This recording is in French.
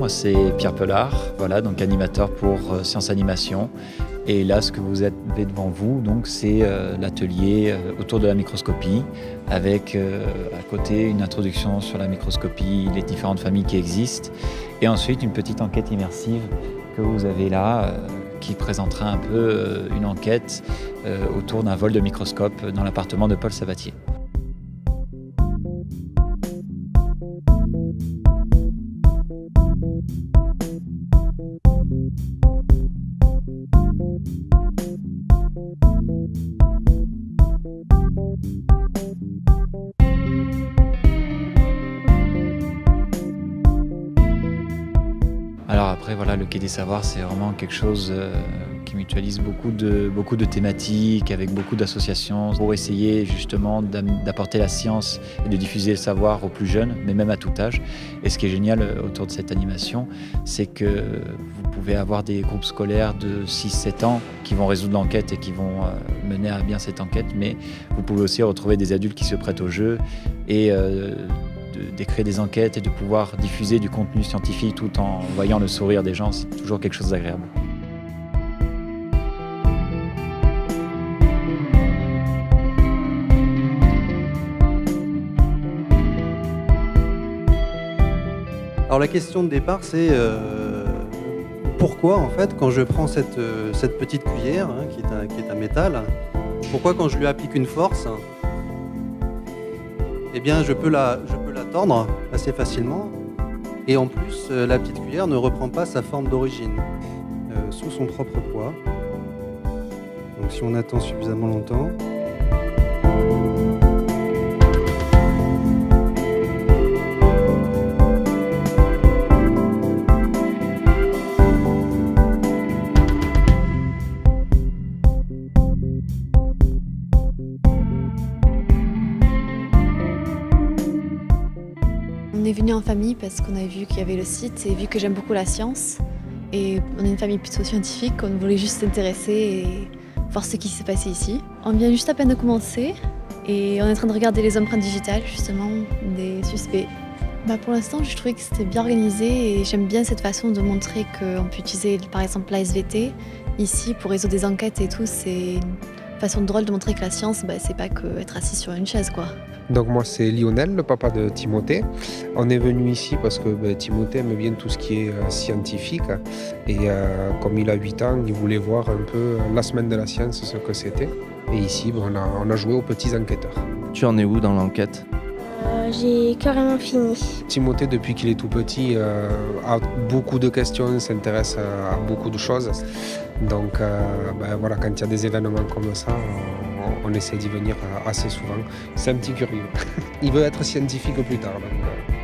moi c'est Pierre Pelard, voilà, donc animateur pour Science Animation. Et là, ce que vous avez devant vous, donc, c'est l'atelier autour de la microscopie, avec à côté une introduction sur la microscopie, les différentes familles qui existent, et ensuite une petite enquête immersive que vous avez là, qui présentera un peu une enquête autour d'un vol de microscope dans l'appartement de Paul Sabatier. Alors après, voilà, le Quai des Savoirs, c'est vraiment quelque chose qui mutualise beaucoup de thématiques, avec beaucoup d'associations, pour essayer justement d'apporter la science et de diffuser le savoir aux plus jeunes, mais même à tout âge. Et ce qui est génial autour de cette animation, c'est que vous pouvez avoir des groupes scolaires de 6-7 ans qui vont résoudre l'enquête et qui vont mener à bien cette enquête, mais vous pouvez aussi retrouver des adultes qui se prêtent au jeu et d'écrire des enquêtes et de pouvoir diffuser du contenu scientifique tout en voyant le sourire des gens, c'est toujours quelque chose d'agréable. Alors la question de départ, c'est pourquoi en fait, quand je prends cette petite cuillère, hein, qui est un métal, pourquoi quand je lui applique une force, eh bien je peux la tordre assez facilement, et en plus la petite cuillère ne reprend pas sa forme d'origine sous son propre poids. Donc si on attend suffisamment longtemps, on est venu en famille parce qu'on a vu qu'il y avait le site et vu que j'aime beaucoup la science. Et on est une famille plutôt scientifique, on voulait juste s'intéresser et voir ce qui s'est passé ici. On vient juste à peine de commencer et on est en train de regarder les empreintes digitales justement des suspects. Pour l'instant, je trouvais que c'était bien organisé et j'aime bien cette façon de montrer qu'on peut utiliser par exemple la SVT ici pour résoudre des enquêtes et tout. C'est une façon drôle de montrer que la science, c'est pas que être assis sur une chaise, quoi. Donc moi c'est Lionel, le papa de Timothée. On est venu ici parce que Timothée aime bien tout ce qui est scientifique et comme il a 8 ans, il voulait voir un peu la semaine de la science, ce que c'était. Et ici on a joué aux petits enquêteurs. Tu en es où dans l'enquête ? J'ai carrément fini. Timothée, depuis qu'il est tout petit, a beaucoup de questions, s'intéresse à beaucoup de choses. Donc voilà, quand il y a des événements comme ça, on essaie d'y venir assez souvent. C'est un petit curieux. Il veut être scientifique plus tard. Donc,